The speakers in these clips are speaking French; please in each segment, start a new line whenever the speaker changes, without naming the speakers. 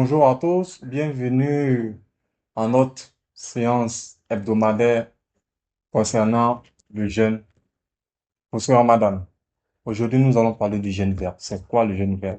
Bonjour à tous, bienvenue à notre séance hebdomadaire concernant le jeûne pour ce Ramadan. Aujourd'hui, nous allons parler du jeûne vert. C'est quoi le jeûne vert?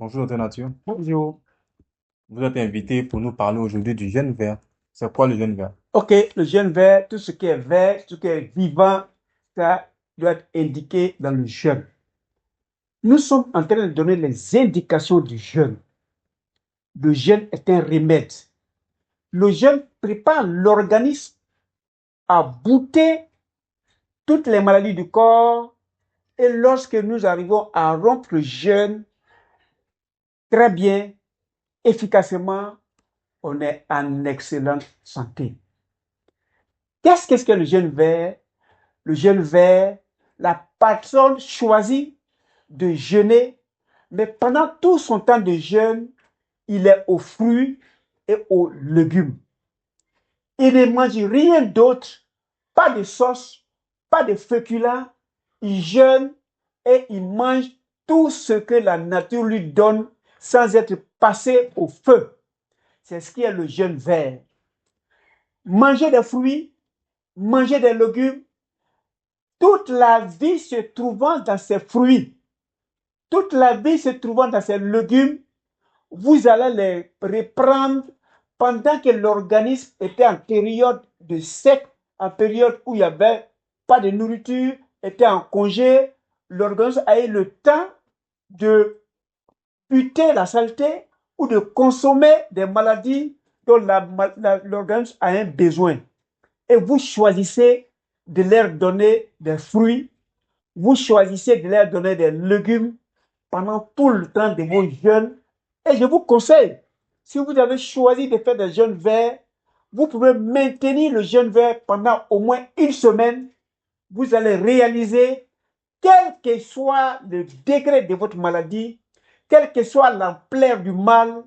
Bonjour, Dr Nature.
Bonjour.
Vous êtes invité pour nous parler aujourd'hui du jeûne vert. C'est quoi le jeûne vert?
Ok, le jeûne vert, tout ce qui est vert, tout ce qui est vivant, ça doit être indiqué dans le jeûne. Nous sommes en train de donner les indications du jeûne. Le jeûne est un remède. Le jeûne prépare l'organisme à bouter toutes les maladies du corps. Et lorsque nous arrivons à rompre le jeûne très bien, efficacement, on est en excellente santé. Qu'est-ce que le jeûne vert? Le jeûne vert, la personne choisit de jeûner, mais pendant tout son temps de jeûne, il est aux fruits et aux légumes. Il ne mange rien d'autre, pas de sauce, pas de féculents. Il jeûne et il mange tout ce que la nature lui donne sans être passé au feu. C'est ce qui est le jeûne vert. Manger des fruits, manger des légumes, toute la vie se trouvant dans ces fruits, toute la vie se trouvant dans ces légumes, vous allez les reprendre pendant que l'organisme était en période de sec, en période où il n'y avait pas de nourriture, était en congé. L'organisme a eu le temps de buter la saleté ou de consommer des maladies dont l'organisme a un besoin. Et vous choisissez de leur donner des fruits, vous choisissez de leur donner des légumes pendant tout le temps de vos jeûnes. Et je vous conseille, si vous avez choisi de faire des jeûnes verts, vous pouvez maintenir le jeûne vert pendant au moins une semaine. Vous allez réaliser, quel que soit le degré de votre maladie, quelle que soit l'ampleur du mal,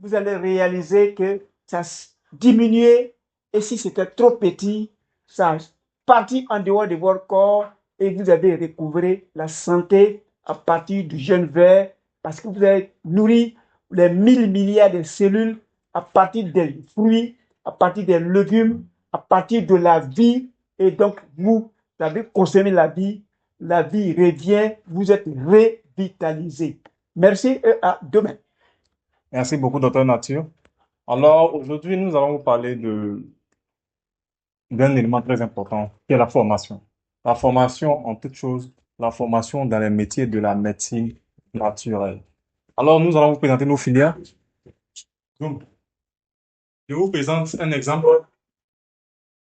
vous allez réaliser que ça diminue. Et si c'était trop petit, ça partit en dehors de votre corps et vous avez recouvré la santé à partir du jeûne vert parce que vous avez nourri les 1000 milliards de cellules à partir des fruits, à partir des légumes, à partir de la vie. Et donc, vous avez consommé la vie revient, vous êtes revitalisé. Merci et à demain.
Merci beaucoup, Dr Nature. Alors, aujourd'hui, nous allons vous parler d'un élément très important, qui est la formation. La formation en toute chose, la formation dans les métiers de la médecine naturelle. Alors, nous allons vous présenter nos filières. Donc, je vous présente un exemple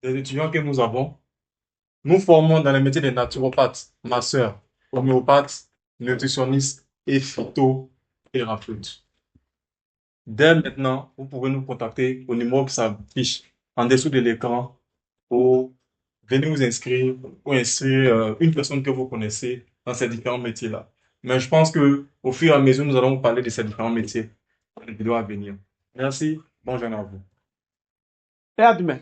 des étudiants que nous avons. Nous formons dans les métiers des naturopathes, masseurs, homéopathes, nutritionnistes et phytothérapeutes. Dès maintenant, vous pouvez nous contacter au numéro qui s'affiche en dessous de l'écran pour venir vous inscrire ou inscrire une personne que vous connaissez dans ces différents métiers-là. Mais je pense que au fur et à mesure, nous allons vous parler de ces différents métiers dans les vidéos à venir. Merci, bonne journée à vous.
Et à demain.